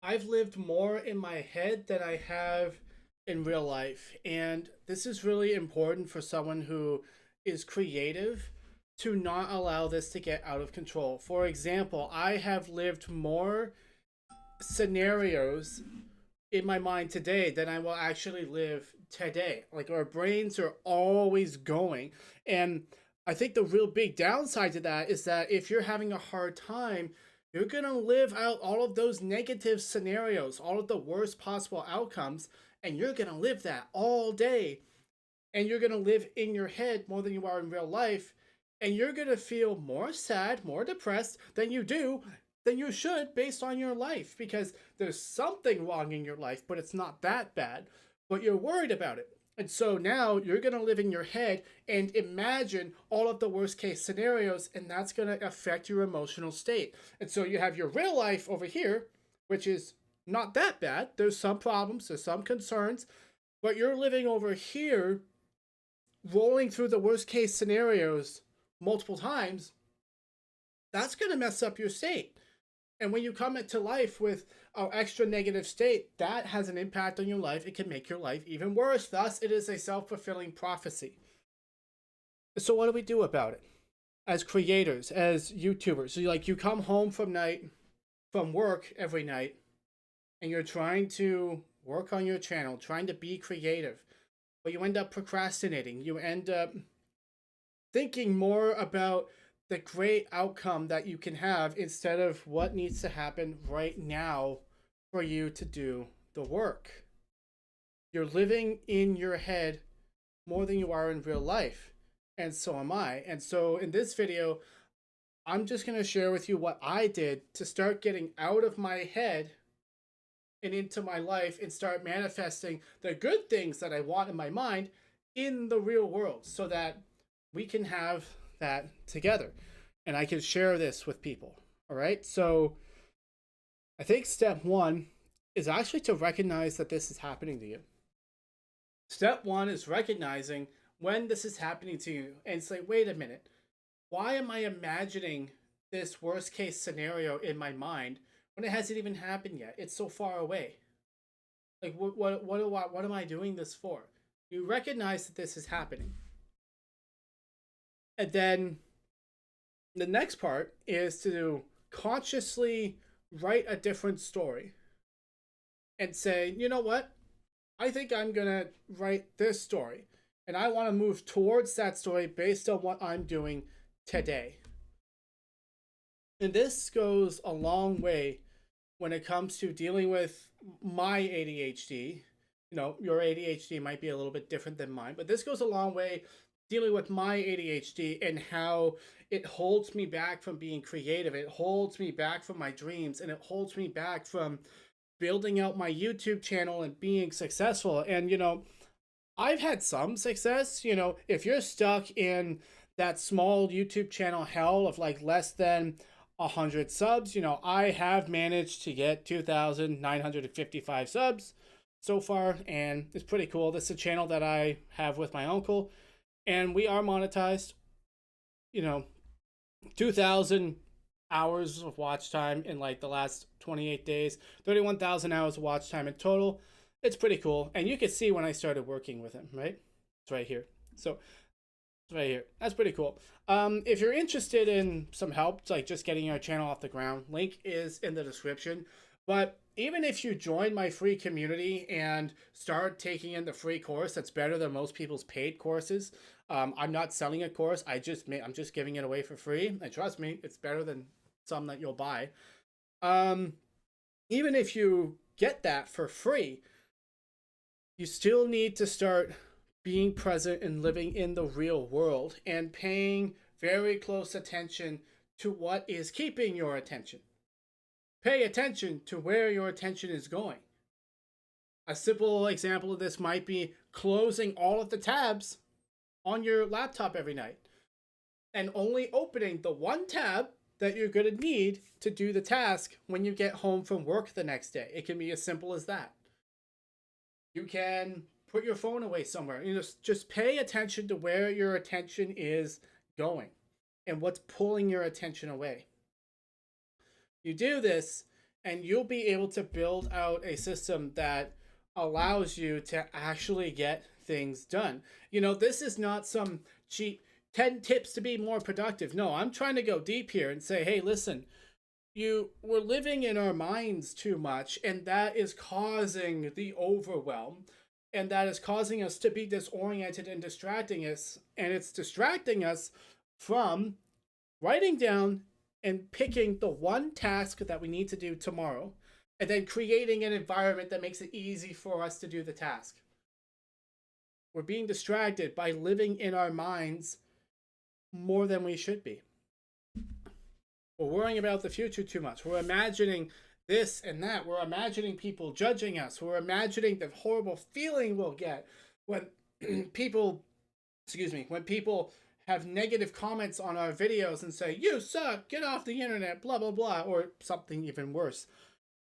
I've lived more in my head than I have in real life. And this is really important for someone who is creative to not allow this to get out of control. For example, I have lived more scenarios in my mind today than I will actually live today. Like our brains are always going. And I think the real big downside to that is that if you're having a hard time, you're going to live out all of those negative scenarios, all of the worst possible outcomes, and you're going to live that all day. And you're going to live in your head more than you are in real life. And you're going to feel more sad, more depressed than you should based on your life because there's something wrong in your life, but it's not that bad. But you're worried about it. And so now you're going to live in your head and imagine all of the worst case scenarios, and that's going to affect your emotional state. And so you have your real life over here, which is not that bad. There's some problems, there's some concerns, but you're living over here rolling through the worst case scenarios multiple times. That's going to mess up your state. And when you come into life with an extra negative state, that has an impact on your life. It can make your life even worse. Thus, it is a self fulfilling prophecy. So, what do we do about it? As creators, as YouTubers, so you come home from work every night, and you're trying to work on your channel, trying to be creative, but you end up procrastinating. You end up thinking more about the great outcome that you can have instead of what needs to happen right now for you to do the work. You're living in your head more than you are in real life. And so am I. And so in this video, I'm just going to share with you what I did to start getting out of my head and into my life and start manifesting the good things that I want in my mind in the real world so that we can have that together and I can share this with people. All right. So I think step one is actually to recognize that this is happening to you. Step one is recognizing when this is happening to you and say, wait a minute, why am I imagining this worst case scenario in my mind when it hasn't even happened yet? It's so far away. Like, what am I doing this for? You recognize that this is happening. And then the next part is to consciously write a different story and say, you know what? I think I'm going to write this story. And I want to move towards that story based on what I'm doing today. And this goes a long way when it comes to dealing with my ADHD. You know, your ADHD might be a little bit different than mine, but this goes a long way dealing with my ADHD and how it holds me back from being creative. It holds me back from my dreams and it holds me back from building out my YouTube channel and being successful. And, you know, I've had some success. You know, if you're stuck in that small YouTube channel hell of like less than 100 subs, you know, I have managed to get 2,955 subs so far, and it's pretty cool. This is a channel that I have with my uncle, and we are monetized. You know, 2,000 hours of watch time in like the last 28 days, 31,000 hours of watch time in total. It's pretty cool. And you can see when I started working with him, right? It's right here. So it's right here. That's pretty cool. If you're interested in some help, like just getting your channel off the ground, link is in the description. But even if you join my free community and start taking in the free course, that's better than most people's paid courses. I'm not selling a course. I'm just giving it away for free. And trust me, it's better than some that you'll buy. Even if you get that for free, you still need to start being present and living in the real world and paying very close attention to what is keeping your attention. Pay attention to where your attention is going. A simple example of this might be closing all of the tabs on your laptop every night and only opening the one tab that you're going to need to do the task when you get home from work the next day. It can be as simple as that. You can put your phone away somewhere. You just pay attention to where your attention is going and what's pulling your attention away. You do this, and you'll be able to build out a system that allows you to actually get things done. You know, this is not some cheap 10 tips to be more productive. No, I'm trying to go deep here and say, hey, listen, we're living in our minds too much, and that is causing the overwhelm, and that is causing us to be disoriented and distracting us, and it's distracting us from writing down and picking the one task that we need to do tomorrow, and then creating an environment that makes it easy for us to do the task. We're being distracted by living in our minds more than we should be. We're worrying about the future too much. We're imagining this and that. We're imagining people judging us. We're imagining the horrible feeling we'll get when people, when people have negative comments on our videos and say, you suck, get off the internet, blah, blah, blah, or something even worse.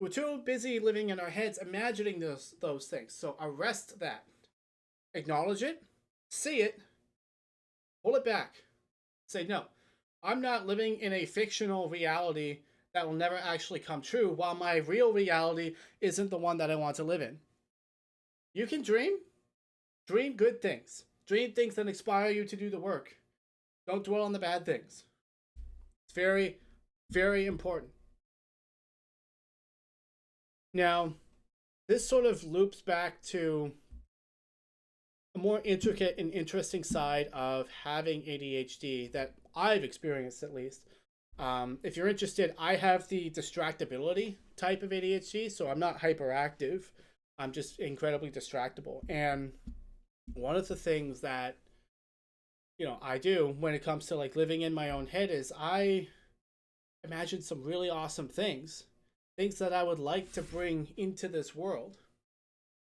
We're too busy living in our heads imagining those things. So arrest that. Acknowledge it, see it, pull it back. Say, no, I'm not living in a fictional reality that will never actually come true, while my real reality isn't the one that I want to live in. You can dream good things. Dream things that inspire you to do the work. Don't dwell on the bad things. It's very, very important. Now, this sort of loops back to a more intricate and interesting side of having ADHD that I've experienced, at least. If you're interested, I have the distractibility type of ADHD, so I'm not hyperactive. I'm just incredibly distractible. And one of the things that, I do when it comes to like living in my own head is I imagine some really awesome things that I would like to bring into this world.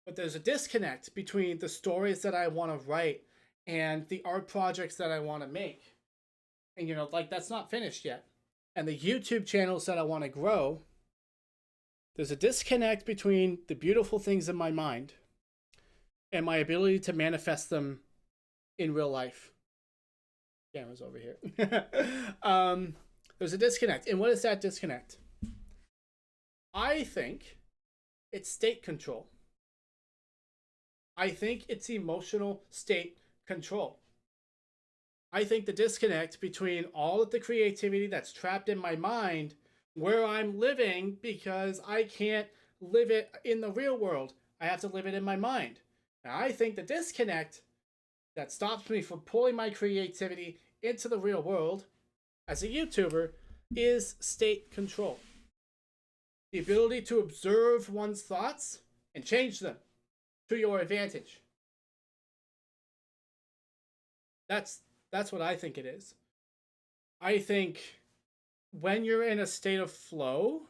But there's a disconnect between the stories that I want to write and the art projects that I want to make. And, that's not finished yet. And the YouTube channels that I want to grow, there's a disconnect between the beautiful things in my mind and my ability to manifest them in real life. Camera's over here. There's a disconnect. And what is that disconnect? I think it's state control. I think it's emotional state control. I think the disconnect between all of the creativity that's trapped in my mind, where I'm living because I can't live it in the real world. I have to live it in my mind. Now, I think the disconnect that stops me from pulling my creativity into the real world as a YouTuber is state control. The ability to observe one's thoughts and change them to your advantage. That's what I think it is. I think when you're in a state of flow,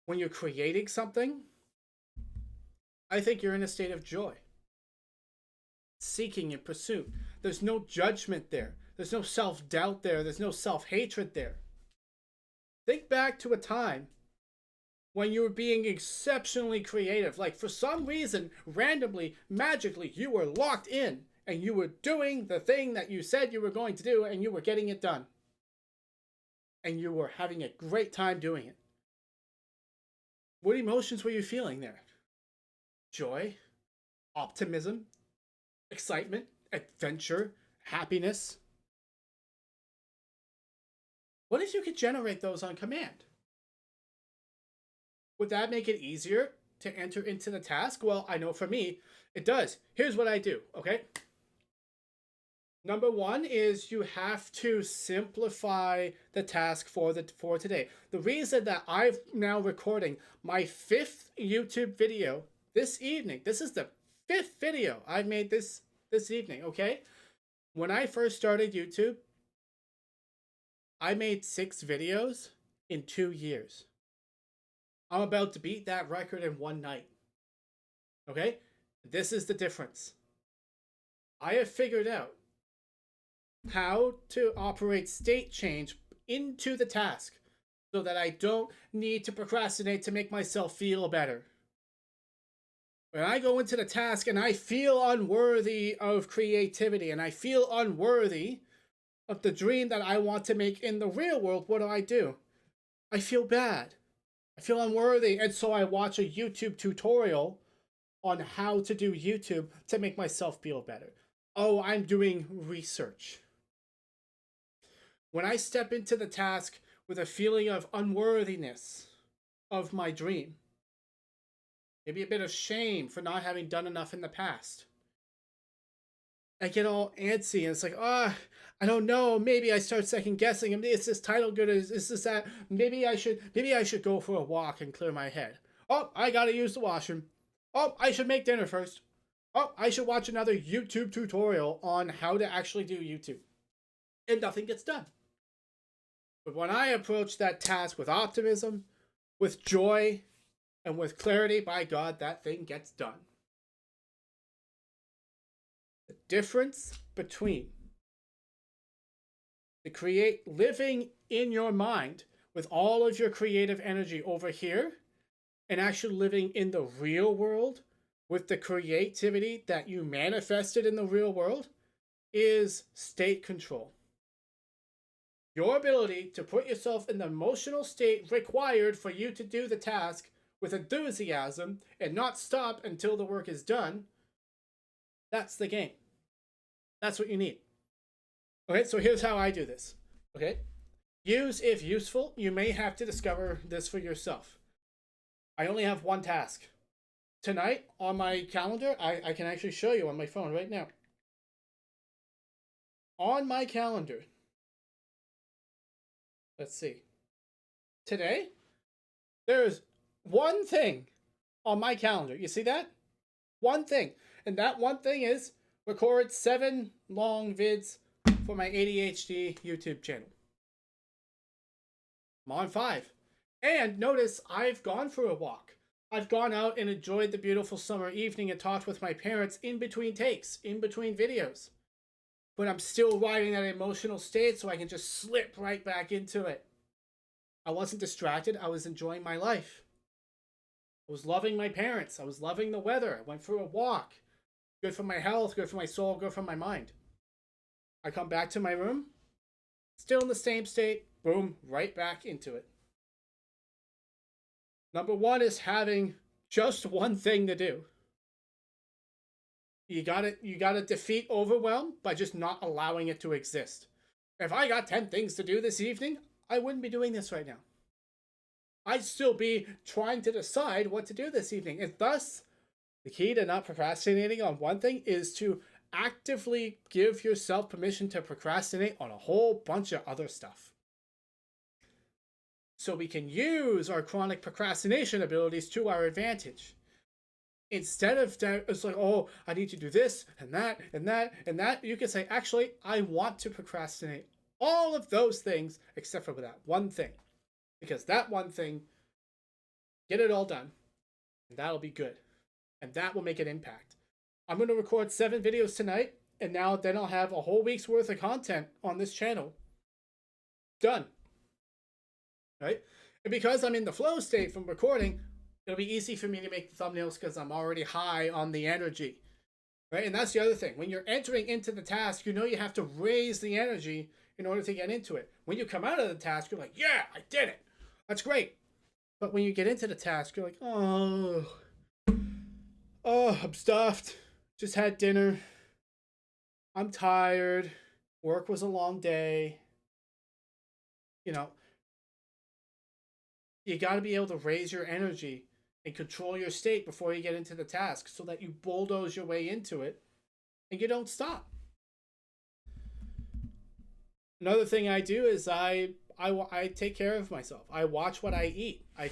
when you're creating something, I think you're in a state of joy. Seeking and pursuit. There's no judgment there. There's no self-doubt there. There's no self-hatred there. Think back to a time when you were being exceptionally creative. Like, for some reason, randomly, magically, you were locked in and you were doing the thing that you said you were going to do and you were getting it done. And you were having a great time doing it. What emotions were you feeling there? Joy, optimism, excitement, adventure, happiness. What if you could generate those on command? Would that make it easier to enter into the task? Well, I know for me, it does. Here's what I do, okay? Number one is you have to simplify the task for today. The reason that I'm now recording my 5th YouTube video this evening, this is the 5th video I've made this evening, okay? When I first started YouTube, I made 6 videos in 2 years. I'm about to beat that record in one night. Okay? This is the difference. I have figured out how to operate state change into the task so that I don't need to procrastinate to make myself feel better. When I go into the task and I feel unworthy of creativity and I feel unworthy of the dream that I want to make in the real world, what do? I feel bad. I feel unworthy. And so I watch a YouTube tutorial on how to do YouTube to make myself feel better. Oh, I'm doing research. When I step into the task with a feeling of unworthiness of my dream, maybe a bit of shame for not having done enough in the past, I get all antsy and it's like, I don't know. Maybe I start second guessing. Is this title good? Is this that? Maybe I should go for a walk and clear my head. Oh, I gotta use the washroom. Oh, I should make dinner first. Oh, I should watch another YouTube tutorial on how to actually do YouTube. And nothing gets done. But when I approach that task with optimism, with joy, and with clarity, by God, that thing gets done. The difference between living in your mind with all of your creative energy over here and actually living in the real world with the creativity that you manifested in the real world is state control. Your ability to put yourself in the emotional state required for you to do the task with enthusiasm and not stop until the work is done, that's the game. That's what you need. Okay, so here's how I do this. Okay, use if useful. You may have to discover this for yourself. I only have one task. Tonight on my calendar, I can actually show you on my phone right now. On my calendar, let's see. Today, there's one thing on my calendar. You see that? One thing. And that one thing is record 7 long vids for my ADHD YouTube channel. I'm on 5. And notice I've gone for a walk. I've gone out and enjoyed the beautiful summer evening and talked with my parents in between takes, in between videos. But I'm still riding that emotional state so I can just slip right back into it. I wasn't distracted. I was enjoying my life. I was loving my parents. I was loving the weather. I went for a walk. Good for my health, good for my soul, good for my mind. I come back to my room, still in the same state, boom, right back into it. Number one is having just one thing to do. You gotta defeat overwhelm by just not allowing it to exist. If I got 10 things to do this evening, I wouldn't be doing this right now. I'd still be trying to decide what to do this evening. And thus, the key to not procrastinating on one thing is to actively give yourself permission to procrastinate on a whole bunch of other stuff. So we can use our chronic procrastination abilities to our advantage. Instead of that, it's like, oh, I need to do this and that and that and that. You can say, actually, I want to procrastinate all of those things except for that one thing. Because that one thing, get it all done, and that'll be good. And that will make an impact. I'm going to record 7 videos tonight, and then I'll have a whole week's worth of content on this channel. Done. Right? And because I'm in the flow state from recording, it'll be easy for me to make the thumbnails because I'm already high on the energy. Right? And that's the other thing. When you're entering into the task, you know you have to raise the energy in order to get into it. When you come out of the task, you're like, yeah, I did it. That's great. But when you get into the task, you're like, oh, I'm stuffed. Just had dinner. I'm tired. Work was a long day. You know, you got to be able to raise your energy and control your state before you get into the task so that you bulldoze your way into it and you don't stop. Another thing I do is I take care of myself. I watch what I eat. I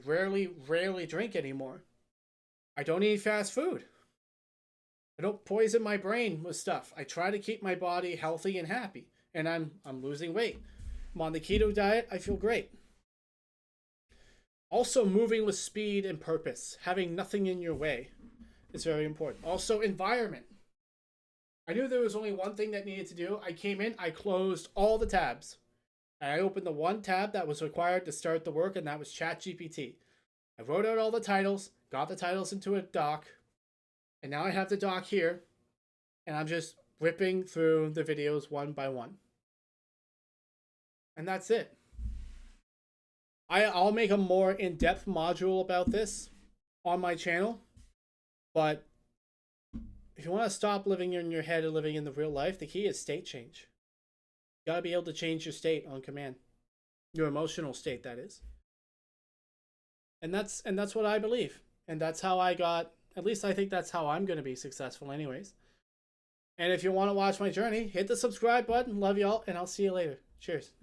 rarely drink anymore. I don't eat fast food. I don't poison my brain with stuff. I try to keep my body healthy and happy. And I'm losing weight. I'm on the keto diet. I feel great. Also, moving with speed and purpose. Having nothing in your way is very important. Also, environment. I knew there was only one thing that needed to do. I came in, I closed all the tabs. And I opened the one tab that was required to start the work, and that was ChatGPT. I wrote out all the titles, got the titles into a doc, and now I have the doc here, and I'm just ripping through the videos one by one. And that's it. I'll make a more in-depth module about this on my channel. But if you want to stop living in your head and living in the real life, the key is state change. You gotta be able to change your state on command. Your emotional state, that is. And that's what I believe. And that's how I got, at least I think that's how I'm gonna be successful anyways. And if you want to watch my journey, hit the subscribe button. Love y'all, and I'll see you later. Cheers.